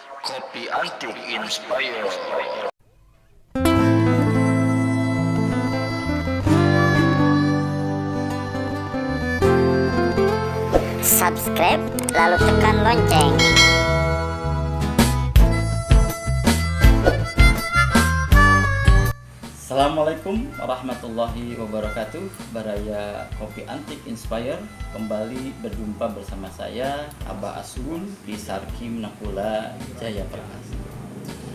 Kopi Antik Inspire. Subscribe lalu tekan lonceng. Assalamualaikum warahmatullahi wabarakatuh. Baraya Kopi Antik Inspire kembali berjumpa bersama saya Abah Asun di Sarkim Nakula Jayaprakash.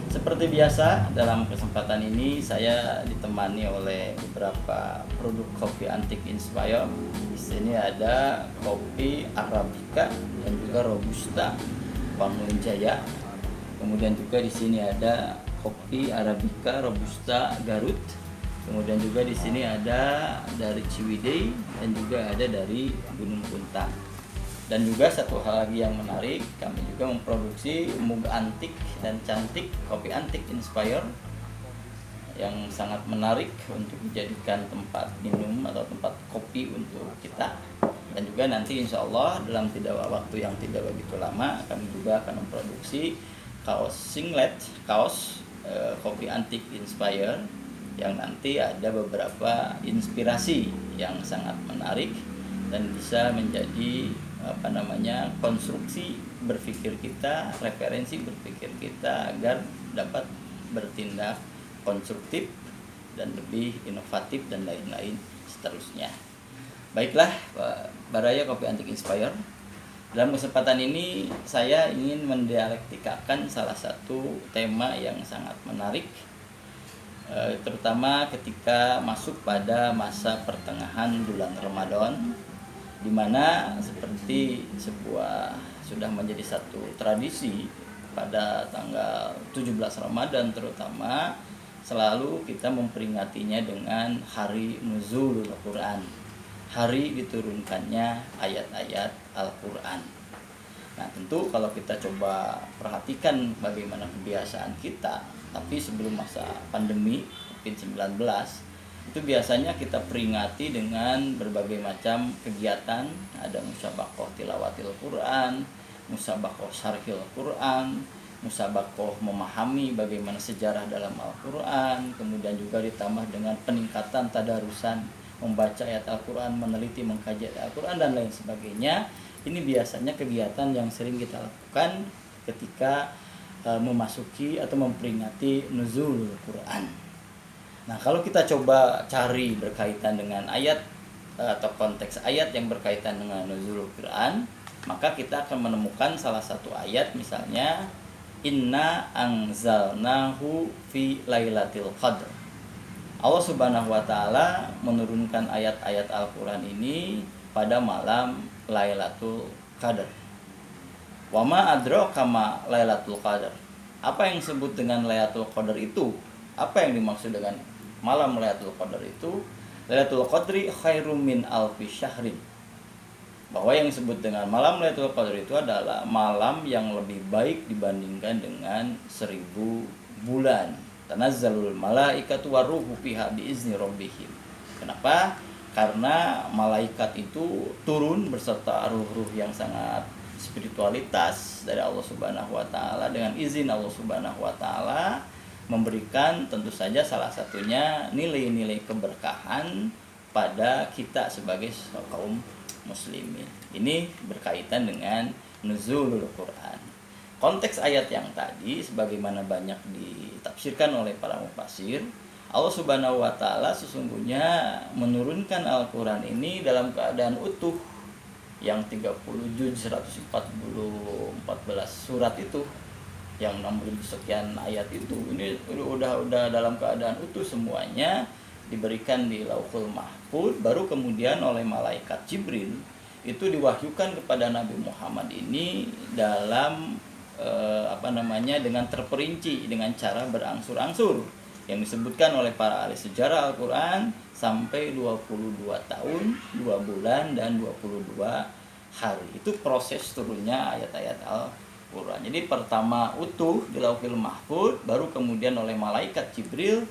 Seperti biasa, dalam kesempatan ini saya ditemani oleh beberapa produk kopi antik Inspire. Di sini ada kopi Arabica dan juga Robusta Bangun Jaya. Kemudian juga di sini ada kopi Arabica Robusta Garut. Kemudian juga di sini ada dari Ciwidey dan juga ada dari Gunung Puntang. Dan juga satu hal lagi yang menarik, kami juga memproduksi mug antik dan cantik kopi antik Inspire yang sangat menarik untuk dijadikan tempat minum atau tempat kopi untuk kita. Dan juga nanti insya Allah dalam waktu yang tidak begitu lama kami juga akan memproduksi kaos singlet, kaos kopi antik Inspire yang nanti ada beberapa inspirasi yang sangat menarik dan bisa menjadi konstruksi berpikir kita, referensi berpikir kita agar dapat bertindak konstruktif dan lebih inovatif dan lain-lain seterusnya. Baiklah, Baraya Kopi Antik Inspire. Dalam kesempatan ini saya ingin mendialektikakan salah satu tema yang sangat menarik, terutama ketika masuk pada masa pertengahan bulan Ramadan, di mana seperti sudah menjadi satu tradisi pada tanggal 17 Ramadan terutama selalu kita memperingatinya dengan hari nuzulul Quran, hari diturunkannya ayat-ayat Al-Quran. Nah, tentu kalau kita coba perhatikan bagaimana kebiasaan kita, tapi sebelum masa pandemi COVID-19 itu biasanya kita peringati dengan berbagai macam kegiatan. Ada musabaqah tilawatil Quran, musabaqah syarhil Quran, musabaqah memahami bagaimana sejarah dalam Al-Quran, kemudian juga ditambah dengan peningkatan tadarusan membaca ayat Al-Quran, meneliti mengkaji ayat Al-Quran dan lain sebagainya. Ini biasanya kegiatan yang sering kita lakukan ketika memasuki atau memperingati nuzulul Quran. Nah, kalau kita coba cari berkaitan dengan ayat atau konteks ayat yang berkaitan dengan nuzulul Quran, maka kita akan menemukan salah satu ayat, misalnya inna anzalnahu fi lailatul qadr. Allah Subhanahu wa taala menurunkan ayat-ayat Al-Qur'an ini pada malam Lailatul Qadar. Wa ma adraka ma Lailatul Qadar. Apa yang disebut dengan Lailatul Qadar itu? Apa yang dimaksud dengan malam Lailatul Qadar itu? Lailatul Qadri khairum min alfi syahrin. Bahwa yang disebut dengan malam Lailatul Qadar itu adalah malam yang lebih baik dibandingkan dengan 1000 bulan. Tanazzalul malaikatu waruhu fiha biizni rabbihim. Kenapa? Karena malaikat itu turun beserta ruh-ruh yang sangat spiritualitas dari Allah Subhanahu wa taala dengan izin Allah Subhanahu wa taala, memberikan tentu saja salah satunya nilai-nilai keberkahan pada kita sebagai kaum muslimin. Ini berkaitan dengan nuzulul Quran. Konteks ayat yang tadi sebagaimana banyak ditafsirkan oleh para mufassir, Allah Subhanahu wa taala sesungguhnya menurunkan Al-Qur'an ini dalam keadaan utuh yang 30 juz 114 surat itu, yang 60 sekian ayat itu, ini udah dalam keadaan utuh semuanya, diberikan di Lauhul Mahfuz, baru kemudian oleh malaikat Jibril itu diwahyukan kepada Nabi Muhammad ini dalam dengan terperinci dengan cara berangsur-angsur yang disebutkan oleh para ahli sejarah Al-Quran sampai 22 tahun, 2 bulan dan 22 hari. Itu proses turunnya ayat-ayat Al-Quran. Jadi pertama utuh di Lauhul Mahfuz, baru kemudian oleh malaikat Jibril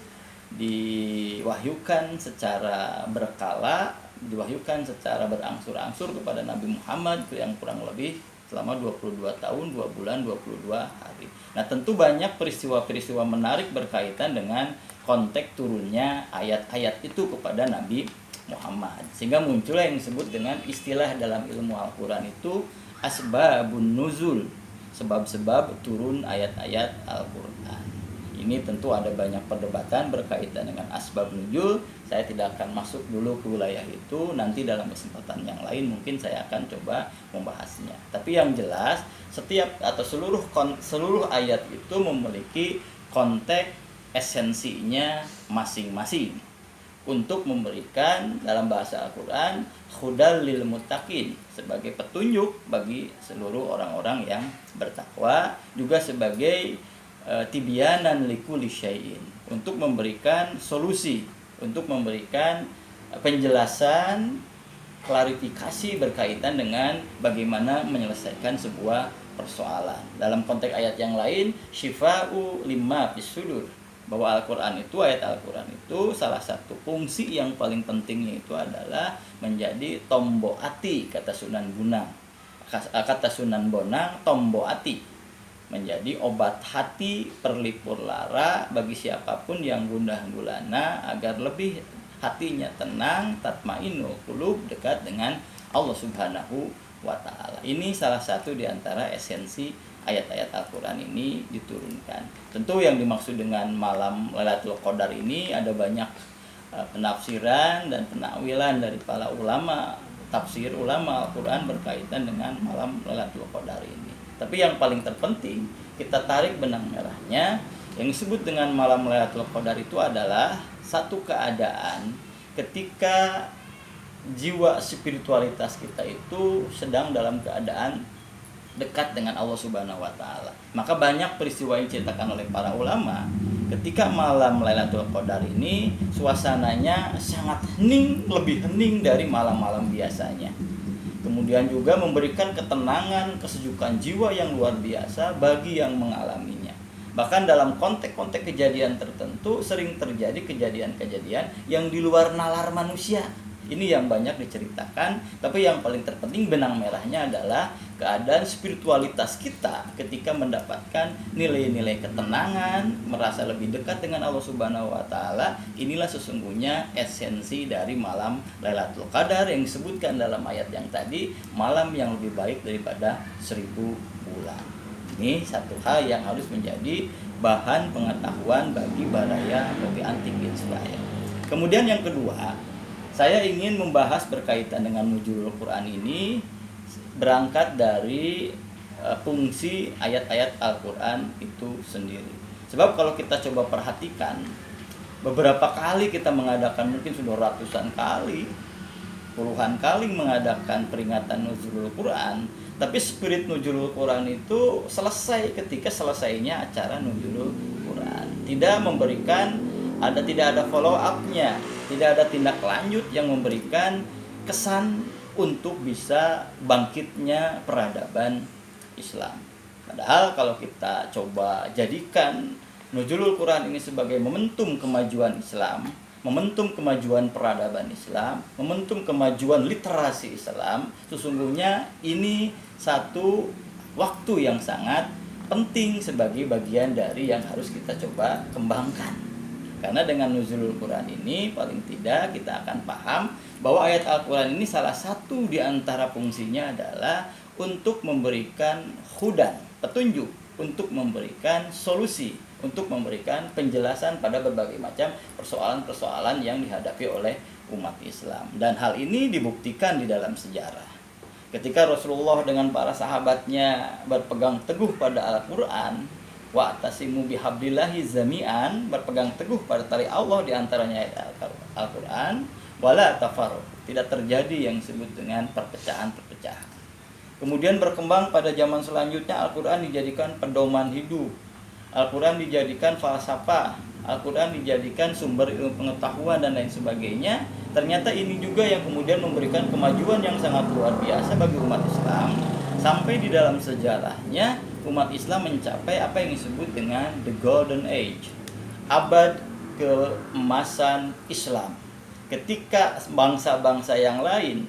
diwahyukan secara berkala, diwahyukan secara berangsur-angsur kepada Nabi Muhammad yang kurang lebih selama 22 tahun, 2 bulan, 22 hari. Nah, tentu banyak peristiwa-peristiwa menarik berkaitan dengan konteks turunnya ayat-ayat itu kepada Nabi Muhammad. Sehingga muncullah yang disebut dengan istilah dalam ilmu Al-Quran itu asbabun nuzul, sebab-sebab turun ayat-ayat Al-Quran. Ini tentu ada banyak perdebatan berkaitan dengan asbab nuzul. Saya tidak akan masuk dulu ke wilayah itu. Nanti dalam kesempatan yang lain mungkin saya akan coba membahasnya. Tapi yang jelas setiap atau seluruh ayat itu memiliki konteks esensinya masing-masing untuk memberikan dalam bahasa Al-Quran hudal lil muttaqin, sebagai petunjuk bagi seluruh orang-orang yang bertakwa, juga sebagai tibyanan likulli syai'in, untuk memberikan solusi, untuk memberikan penjelasan, klarifikasi berkaitan dengan bagaimana menyelesaikan sebuah persoalan. Dalam konteks ayat yang lain, syifa'u lima fis sudur, bahwa Al-Quran itu, ayat Al-Quran itu salah satu fungsi yang paling pentingnya itu adalah menjadi tombo ati, kata Sunan Bonang. Kata Sunan Bonang, tombo ati, menjadi obat hati perlipur lara bagi siapapun yang gundah gulana, agar lebih hatinya tenang, tatmainul qulub, dekat dengan Allah Subhanahu wa ta'ala. Ini salah satu di antara esensi ayat-ayat Al-Quran ini diturunkan. Tentu yang dimaksud dengan malam Lailatul Qadar ini ada banyak penafsiran dan penakwilan dari para ulama, tafsir ulama Al-Quran berkaitan dengan malam Lailatul Qadar ini. Tapi yang paling terpenting kita tarik benang merahnya, yang disebut dengan malam Lailatul Qadar itu adalah satu keadaan ketika jiwa spiritualitas kita itu sedang dalam keadaan dekat dengan Allah Subhanahu wa ta'ala. Maka banyak peristiwa yang diceritakan oleh para ulama ketika malam Lailatul Qadar ini suasananya sangat hening, lebih hening dari malam-malam biasanya. Kemudian juga memberikan ketenangan, kesejukan jiwa yang luar biasa bagi yang mengalaminya. Bahkan dalam konteks-konteks kejadian tertentu sering terjadi kejadian-kejadian yang di luar nalar manusia. Ini yang banyak diceritakan, tapi yang paling terpenting benang merahnya adalah keadaan spiritualitas kita ketika mendapatkan nilai-nilai ketenangan, merasa lebih dekat dengan Allah Subhanahu wa ta'ala. Inilah sesungguhnya esensi dari malam Lailatul Qadar yang disebutkan dalam ayat yang tadi, malam yang lebih baik daripada 1000 bulan. Ini satu hal yang harus menjadi bahan pengetahuan bagi baraya kopi antik inspire. Kemudian yang kedua, saya ingin membahas berkaitan dengan nuzulul Quran ini berangkat dari fungsi ayat-ayat Al-Quran itu sendiri. Sebab kalau kita coba perhatikan, beberapa kali kita mengadakan, mungkin sudah ratusan kali, puluhan kali mengadakan peringatan nuzulul Quran, tapi spirit nuzulul Quran itu selesai ketika selesainya acara nuzulul Quran. Tidak ada follow up-nya, tidak ada tindak lanjut yang memberikan kesan untuk bisa bangkitnya peradaban Islam. Padahal kalau kita coba jadikan nuzulul Quran ini sebagai momentum kemajuan Islam, momentum kemajuan peradaban Islam, momentum kemajuan literasi Islam, sesungguhnya ini satu waktu yang sangat penting sebagai bagian dari yang harus kita coba kembangkan. Karena dengan nuzulul Quran ini paling tidak kita akan paham bahwa ayat Al-Quran ini salah satu di antara fungsinya adalah untuk memberikan hudan, petunjuk, untuk memberikan solusi, untuk memberikan penjelasan pada berbagai macam persoalan-persoalan yang dihadapi oleh umat Islam. Dan hal ini dibuktikan di dalam sejarah. Ketika Rasulullah dengan para sahabatnya berpegang teguh pada Al-Quran, wa'tasimu bihablillahi jami'an, berpegang teguh pada tali Allah di antaranya ayat Al-Quran, wala tafarruq, tidak terjadi yang disebut dengan perpecahan-perpecahan. Kemudian berkembang pada zaman selanjutnya, Al-Quran dijadikan pedoman hidup, Al-Quran dijadikan falsafah, Al-Quran dijadikan sumber ilmu pengetahuan dan lain sebagainya. Ternyata ini juga yang kemudian memberikan kemajuan yang sangat luar biasa bagi umat Islam. Sampai di dalam sejarahnya umat Islam mencapai apa yang disebut dengan the golden age, abad keemasan Islam. Ketika bangsa-bangsa yang lain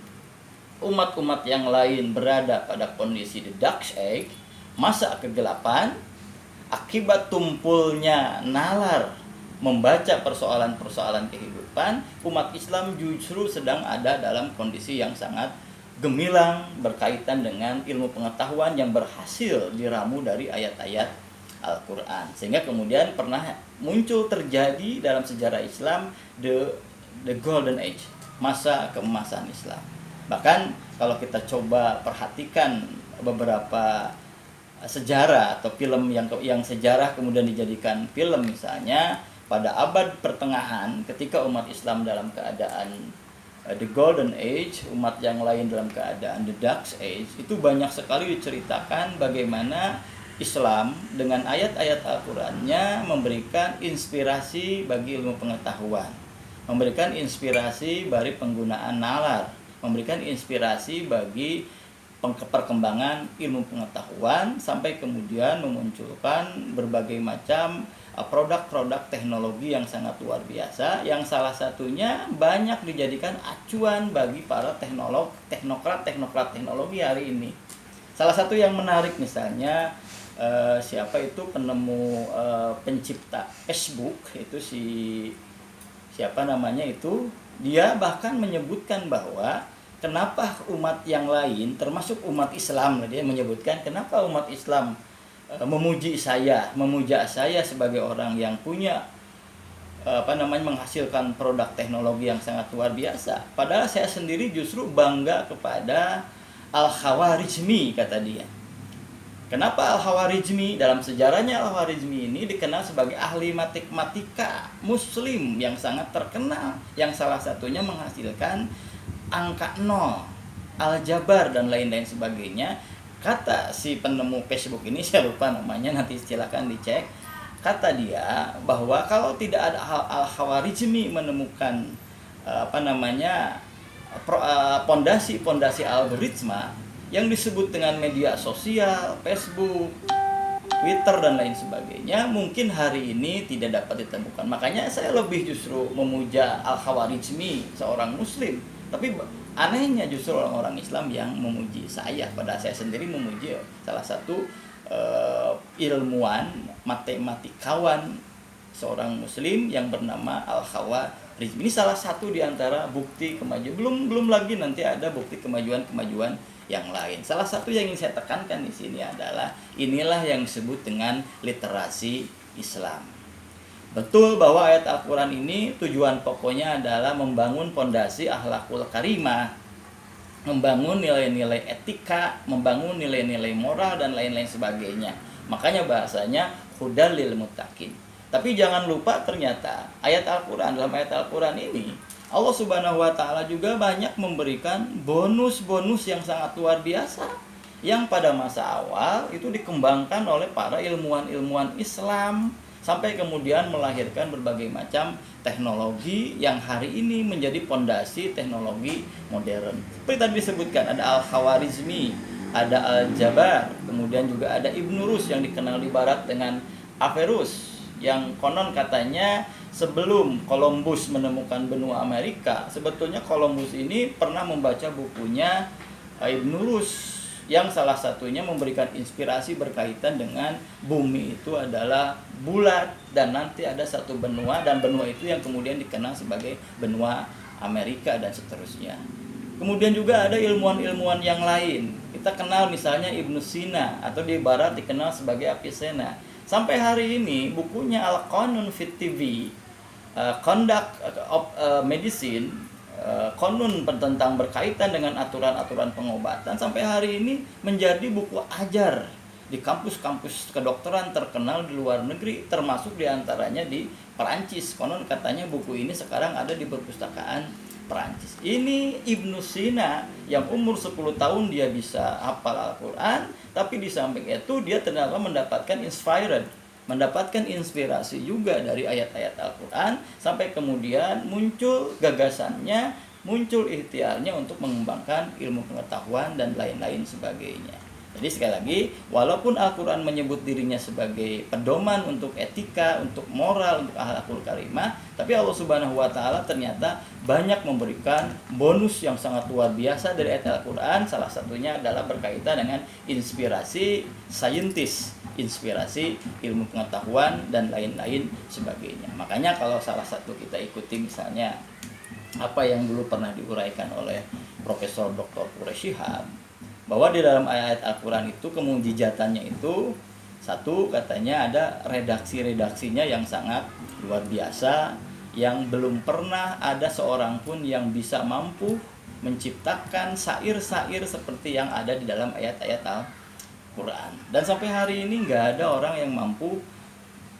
umat-umat yang lain berada pada kondisi the dark age, masa kegelapan, akibat tumpulnya nalar membaca persoalan-persoalan kehidupan, umat Islam justru sedang ada dalam kondisi yang sangat gemilang berkaitan dengan ilmu pengetahuan yang berhasil diramu dari ayat-ayat Al-Quran. Sehingga kemudian pernah muncul terjadi dalam sejarah Islam the golden age, masa keemasan Islam. Bahkan kalau kita coba perhatikan beberapa sejarah atau film yang sejarah kemudian dijadikan film, misalnya pada abad pertengahan ketika umat Islam dalam keadaan the golden age, umat yang lain dalam keadaan the dark age, itu banyak sekali diceritakan bagaimana Islam dengan ayat-ayat Al-Qurannya memberikan inspirasi bagi ilmu pengetahuan, memberikan inspirasi bagi penggunaan nalar, memberikan inspirasi bagi perkembangan ilmu pengetahuan, sampai kemudian memunculkan berbagai macam produk-produk teknologi yang sangat luar biasa, yang salah satunya banyak dijadikan acuan bagi para teknokrat teknologi hari ini. Salah satu yang menarik misalnya siapa itu penemu pencipta Facebook, itu siapa namanya itu, dia bahkan menyebutkan bahwa kenapa umat yang lain termasuk umat Islam, dia menyebutkan kenapa umat Islam memuja saya sebagai orang yang punya menghasilkan produk teknologi yang sangat luar biasa, padahal saya sendiri justru bangga kepada Al-Khawarizmi, kata dia. Kenapa Al-Khawarizmi? Dalam sejarahnya Al-Khawarizmi ini dikenal sebagai ahli matematika muslim yang sangat terkenal, yang salah satunya menghasilkan angka 0, aljabar dan lain-lain sebagainya. Kata si penemu Facebook ini, saya lupa namanya, nanti silakan dicek. Kata dia bahwa kalau tidak ada Al-Khawarizmi menemukan pondasi algoritma yang disebut dengan media sosial, Facebook, Twitter dan lain sebagainya, mungkin hari ini tidak dapat ditemukan. Makanya saya lebih justru memuja Al-Khawarizmi, seorang muslim. Tapi anehnya justru orang-orang Islam yang memuji saya, padahal saya sendiri memuji salah satu ilmuwan, matematikawan, seorang muslim yang bernama Al-Khawarizmi. Ini salah satu di antara bukti kemajuan. Belum lagi nanti ada bukti kemajuan yang lain. Salah satu yang ingin saya tekankan di sini adalah inilah yang disebut dengan literasi Islam. Betul bahwa ayat Al-Quran ini tujuan pokoknya adalah membangun pondasi akhlakul karimah, membangun nilai-nilai etika, membangun nilai-nilai moral dan lain-lain sebagainya. Makanya bahasanya hudal lil muttaqin. Tapi jangan lupa ternyata dalam ayat Al-Quran ini Allah Subhanahu wa Ta'ala juga banyak memberikan bonus-bonus yang sangat luar biasa, yang pada masa awal itu dikembangkan oleh para ilmuwan-ilmuwan Islam, sampai kemudian melahirkan berbagai macam teknologi yang hari ini menjadi pondasi teknologi modern. Seperti tadi disebutkan, ada Al-Khawarizmi, ada Al-Jabar, kemudian juga ada Ibn Rus yang dikenal di barat dengan Averroes, yang konon katanya sebelum Columbus menemukan benua Amerika, sebetulnya Columbus ini pernah membaca bukunya Ibn Rus, yang salah satunya memberikan inspirasi berkaitan dengan bumi itu adalah bulat dan nanti ada satu benua, dan benua itu yang kemudian dikenal sebagai benua Amerika dan seterusnya. Kemudian juga ada ilmuwan-ilmuwan yang lain. Kita kenal misalnya Ibnu Sina, atau di barat dikenal sebagai Avicenna. Sampai hari ini bukunya Al-Qanun fit TV, Conduct of Medicine, konun tentang berkaitan dengan aturan-aturan pengobatan, sampai hari ini menjadi buku ajar di kampus-kampus kedokteran terkenal di luar negeri, termasuk diantaranya di Perancis. Konon katanya buku ini sekarang ada di perpustakaan Perancis. Ini Ibnu Sina yang umur 10 tahun dia bisa hafal Al-Quran, tapi di samping itu dia ternyata mendapatkan inspirasi juga dari ayat-ayat Al-Quran, sampai kemudian muncul gagasannya, muncul ikhtiarnya untuk mengembangkan ilmu pengetahuan dan lain-lain sebagainya. Jadi sekali lagi, walaupun Al-Quran menyebut dirinya sebagai pedoman untuk etika, untuk moral, untuk akhlakul karimah, tapi Allah Subhanahu wa Ta'ala ternyata banyak memberikan bonus yang sangat luar biasa dari ayat Al-Quran. Salah satunya adalah berkaitan dengan inspirasi saintis, inspirasi ilmu pengetahuan, dan lain-lain sebagainya. Makanya kalau salah satu kita ikuti misalnya apa yang dulu pernah diuraikan oleh Profesor Dr. Quraish Shihab, bahwa di dalam ayat Al-Quran itu kemujizatannya itu satu, katanya ada redaksi-redaksinya yang sangat luar biasa, yang belum pernah ada seorang pun yang bisa mampu menciptakan syair-syair seperti yang ada di dalam ayat-ayat Al-Quran. Dan sampai hari ini nggak ada orang yang mampu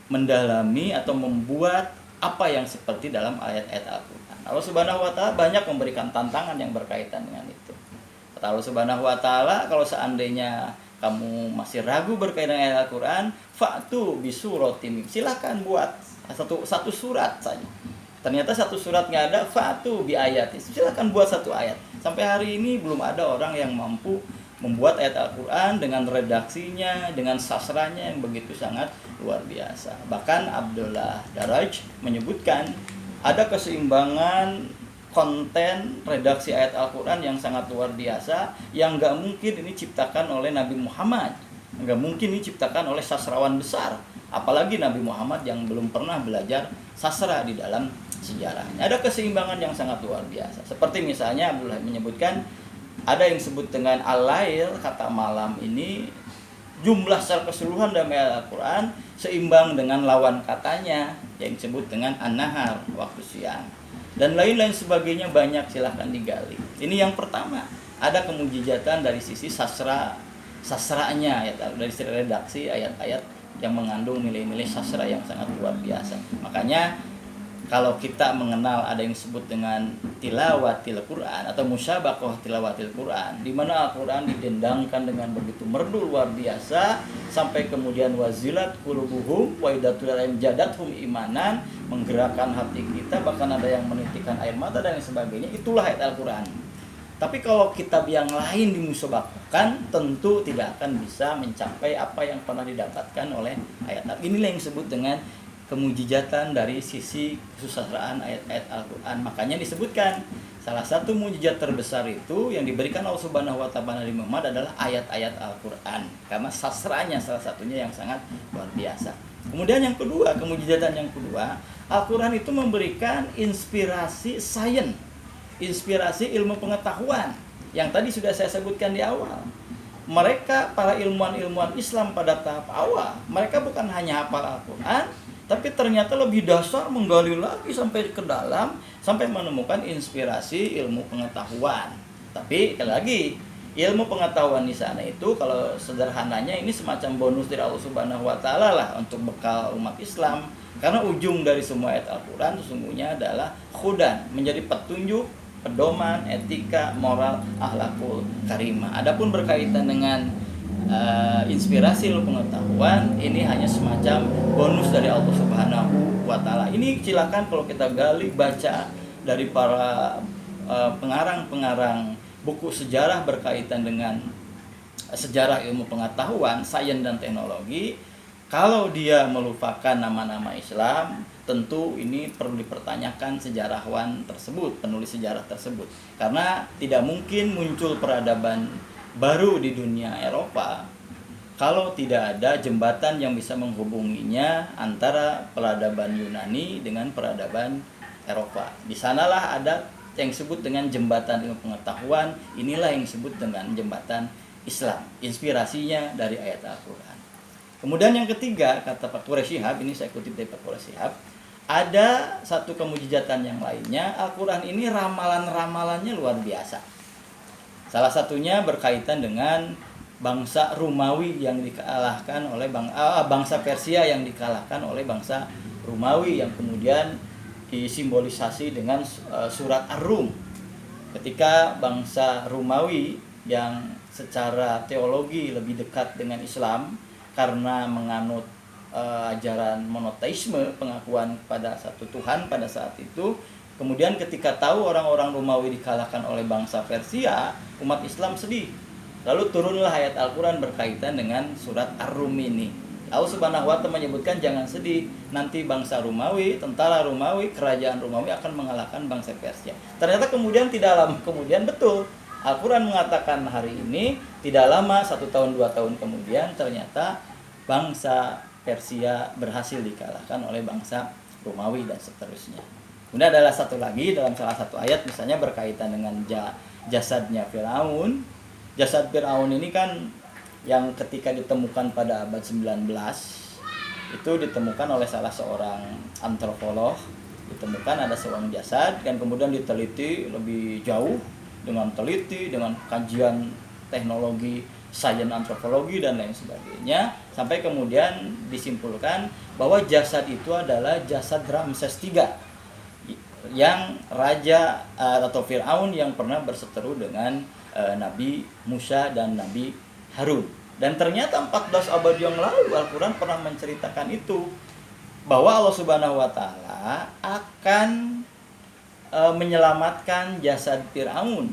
mendalami atau membuat apa yang seperti dalam ayat-ayat Al-Quran. Allah Subhanahu wa Ta'ala banyak memberikan tantangan yang berkaitan dengan itu. Kata Allah Subhanahu wa Ta'ala, kalau seandainya kamu masih ragu berkaitan dengan ayat Al-Quran, fa'tu bisuratim, silakan buat satu surat saja. Ternyata satu surat nggak ada, fa'tu bi ayatin, silakan buat satu ayat. Sampai hari ini belum ada orang yang mampu membuat ayat Al-Quran dengan redaksinya, dengan sastranya yang begitu sangat luar biasa. Bahkan Abdullah Daraj menyebutkan ada keseimbangan konten redaksi ayat Al-Quran yang sangat luar biasa, yang gak mungkin ini ciptakan oleh Nabi Muhammad, gak mungkin ini ciptakan oleh sastrawan besar, apalagi Nabi Muhammad yang belum pernah belajar sastra di dalam sejarahnya. Ada keseimbangan yang sangat luar biasa. Seperti misalnya Abdullah menyebutkan ada yang disebut dengan al-lail, kata malam ini jumlah secara keseluruhan dalam ayat Al-Quran seimbang dengan lawan katanya yang disebut dengan an-nahar, waktu siang. Dan lain-lain sebagainya banyak, silahkan digali. Ini yang pertama, ada kemujizatan dari sisi sastranya, ya, dari sisi redaksi ayat-ayat yang mengandung nilai-nilai sastra yang sangat luar biasa. Makanya kalau kita mengenal ada yang disebut dengan tilawatil Quran atau musyabaqah tilawatil Quran, di mana Al-Quran didendangkan dengan begitu merdu luar biasa, sampai kemudian wazilat qulubuhum wa idatul alim jadathum imanan, menggerakkan hati kita, bahkan ada yang menitikkan air mata dan sebagainya. Itulah ayat Al-Quran. Tapi kalau kitab yang lain dimusabaqahkan, tentu tidak akan bisa mencapai apa yang pernah didapatkan oleh ayat Al-Quran. Inilah yang disebut dengan kemujizatan dari sisi kesusastraan ayat-ayat Al-Quran. Makanya disebutkan salah satu mujizat terbesar itu yang diberikan Allah Subhanahu wa Ta'ala Nabi Muhammad adalah ayat-ayat Al-Quran, karena sastranya salah satunya yang sangat luar biasa. Kemudian yang kedua, kemujizatan yang kedua, Al-Quran itu memberikan inspirasi sains, inspirasi ilmu pengetahuan yang tadi sudah saya sebutkan di awal. Mereka para ilmuwan-ilmuwan Islam pada tahap awal, mereka bukan hanya hafal Al-Quran, tapi ternyata lebih dasar, menggali lagi sampai ke dalam, sampai menemukan inspirasi ilmu pengetahuan. Tapi sekali lagi, ilmu pengetahuan di sana itu kalau sederhananya ini semacam bonus dari Allah Subhanahu wa Ta'ala lah untuk bekal umat Islam. Karena ujung dari semua ayat Al-Quran sesungguhnya adalah khudan, menjadi petunjuk, pedoman, etika, moral, akhlakul karimah. Adapun berkaitan dengan inspirasi ilmu pengetahuan, ini hanya semacam bonus dari Allah Subhanahu wa Ta'ala. Ini silakan kalau kita gali, baca dari para pengarang-pengarang buku sejarah berkaitan dengan sejarah ilmu pengetahuan, sains dan teknologi. Kalau dia melupakan nama-nama Islam, tentu ini perlu dipertanyakan sejarawan tersebut, penulis sejarah tersebut. Karena tidak mungkin muncul peradaban baru di dunia Eropa kalau tidak ada jembatan yang bisa menghubunginya antara peradaban Yunani dengan peradaban Eropa. Di sanalah ada yang disebut dengan jembatan ilmu pengetahuan. Inilah yang disebut dengan jembatan Islam. Inspirasinya dari ayat Al-Quran. Kemudian yang ketiga, kata Pak Quraish Shihab, ini saya kutip dari Pak Quraish Shihab, ada satu kemujizatan yang lainnya. Al-Quran ini ramalan-ramalannya luar biasa. Salah satunya berkaitan dengan bangsa Romawi yang dikalahkan oleh bangsa Persia yang dikalahkan oleh bangsa Romawi, yang kemudian disimbolisasi dengan surat Ar-Rum. Ketika bangsa Romawi yang secara teologi lebih dekat dengan Islam karena menganut ajaran monoteisme, pengakuan pada satu Tuhan pada saat itu, kemudian ketika tahu orang-orang Romawi dikalahkan oleh bangsa Persia, umat Islam sedih. Lalu turunlah ayat Al-Quran berkaitan dengan surat Ar-Rum ini. Allah Subhanahu wa Ta'ala menyebutkan jangan sedih, nanti bangsa Romawi, tentara Romawi, kerajaan Romawi akan mengalahkan bangsa Persia. Ternyata kemudian tidak lama kemudian betul Al-Quran mengatakan hari ini, tidak lama 1 tahun 2 tahun kemudian ternyata bangsa Persia berhasil dikalahkan oleh bangsa Romawi dan seterusnya. Kemudian adalah satu lagi dalam salah satu ayat misalnya berkaitan dengan jasadnya Firaun. Jasad Firaun ini kan yang ketika ditemukan pada abad 19 itu ditemukan oleh salah seorang antropolog, ditemukan ada seorang jasad dan kemudian diteliti lebih jauh dengan teliti, dengan kajian teknologi, sains antropologi dan lain sebagainya, sampai kemudian disimpulkan bahwa jasad itu adalah jasad Ramses III yang raja atau Firaun yang pernah berseteru dengan Nabi Musa dan Nabi Harun. Dan ternyata 14 abad yang lalu Al-Quran pernah menceritakan itu, bahwa Allah Subhanahu wa Ta'ala akan menyelamatkan jasad Firaun,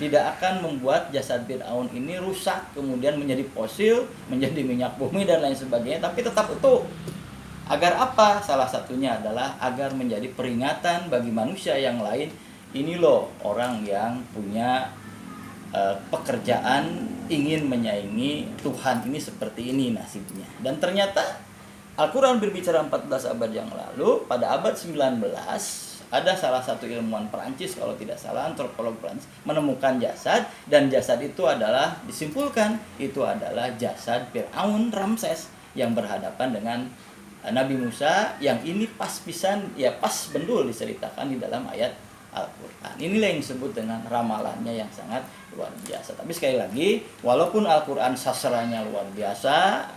tidak akan membuat jasad Firaun ini rusak kemudian menjadi fosil, menjadi minyak bumi dan lain sebagainya, tapi tetap utuh. Agar apa? Salah satunya adalah agar menjadi peringatan bagi manusia yang lain, ini loh orang yang punya pekerjaan ingin menyaingi Tuhan ini seperti ini nasibnya. Dan ternyata Al-Quran berbicara 14 abad yang lalu, pada abad 19 ada salah satu ilmuwan Perancis, kalau tidak salah antropolog Perancis, menemukan jasad, dan jasad itu adalah disimpulkan itu adalah jasad Firaun Ramses yang berhadapan dengan Nabi Musa, yang ini pas pisan, ya pas bendul diceritakan di dalam ayat Al-Quran. Inilah yang disebut dengan ramalannya yang sangat luar biasa. Tapi sekali lagi, walaupun Al-Quran sastranya luar biasa,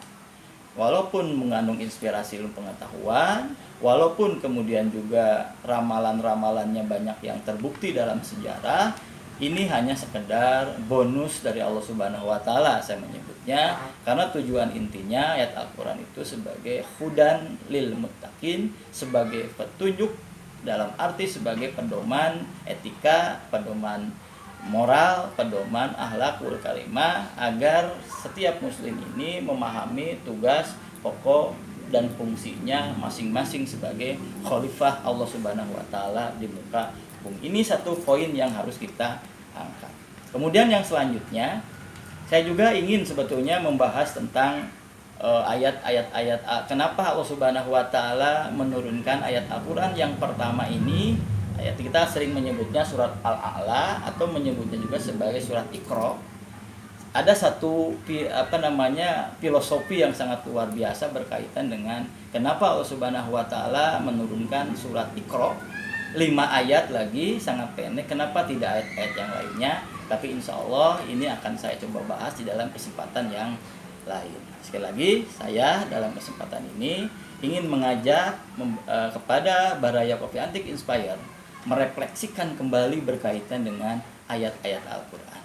walaupun mengandung inspirasi ilmu pengetahuan, walaupun kemudian juga ramalan-ramalannya banyak yang terbukti dalam sejarah, ini hanya sekedar bonus dari Allah Subhanahu wa Ta'ala saya menyebutnya, karena tujuan intinya ayat Al-Quran itu sebagai hudan lil muttaqin, sebagai petunjuk dalam arti sebagai pedoman etika, pedoman moral, pedoman akhlakul karimah, agar setiap muslim ini memahami tugas, pokok dan fungsinya masing-masing sebagai khalifah Allah Subhanahu wa Ta'ala di muka bumi. Ini satu poin yang harus kita angkat. Kemudian yang selanjutnya, saya juga ingin sebetulnya membahas tentang ayat-ayat kenapa Allah Subhanahu wa Ta'ala menurunkan ayat Al-Quran yang pertama ini. Ayat kita sering menyebutnya surat Al-A'la atau menyebutnya juga sebagai surat Iqra. Ada satu filosofi yang sangat luar biasa berkaitan dengan kenapa Allah Subhanahu wa Ta'ala menurunkan surat Iqra 5 ayat lagi, sangat pendek. Kenapa tidak ayat-ayat yang lainnya? Tapi insya Allah ini akan saya coba bahas di dalam kesempatan yang lain. Sekali lagi, saya dalam kesempatan ini ingin mengajak kepada Baraya Coffee Antik Inspire merefleksikan kembali berkaitan dengan ayat-ayat Al-Quran.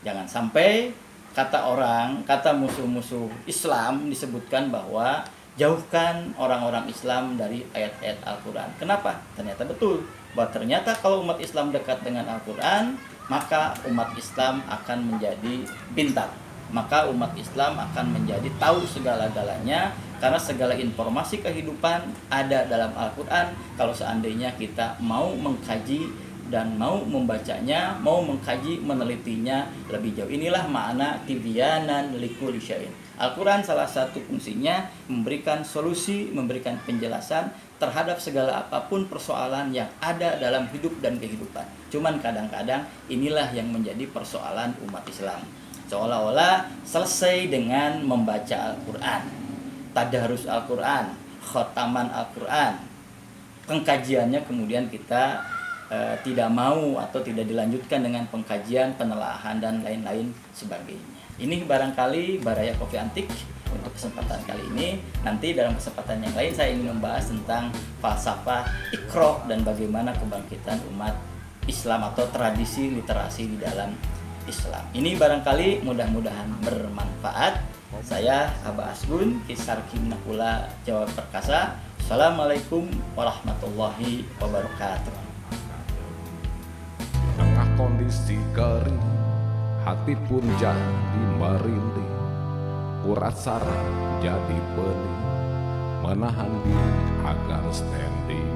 Jangan sampai kata musuh-musuh Islam disebutkan bahwa jauhkan orang-orang Islam dari ayat-ayat Al-Quran. Kenapa? Ternyata betul bahwa ternyata kalau umat Islam dekat dengan Al-Quran, maka umat Islam akan menjadi pintar, maka umat Islam akan menjadi tahu segala-galanya, karena segala informasi kehidupan ada dalam Al-Quran kalau seandainya kita mau mengkaji dan mau membacanya, mau mengkaji, menelitinya lebih jauh. Inilah makna tibyanan likulli syai'in. Al-Quran salah satu fungsinya memberikan solusi, memberikan penjelasan terhadap segala apapun persoalan yang ada dalam hidup dan kehidupan. Cuman kadang-kadang inilah yang menjadi persoalan umat Islam. Seolah-olah selesai dengan membaca Al-Quran, tadarus Al-Quran, khotaman Al-Quran, pengkajiannya kemudian kita tidak mau atau tidak dilanjutkan dengan pengkajian, penelaahan dan lain-lain sebagainya. Ini barangkali Baraya Coffee Antik untuk kesempatan kali ini. Nanti dalam kesempatan yang lain saya ingin membahas tentang falsafah Iqra dan bagaimana kebangkitan umat Islam atau tradisi literasi di dalam Islam. Ini barangkali mudah-mudahan bermanfaat. Saya Aba Asgun, Kisar Kimnakula, Jawa Perkasa. Assalamualaikum warahmatullahi wabarakatuh. Tengah kondisi kering, hati pun jadi merinding, urat saraf jadi pening, menahan diri agar standing.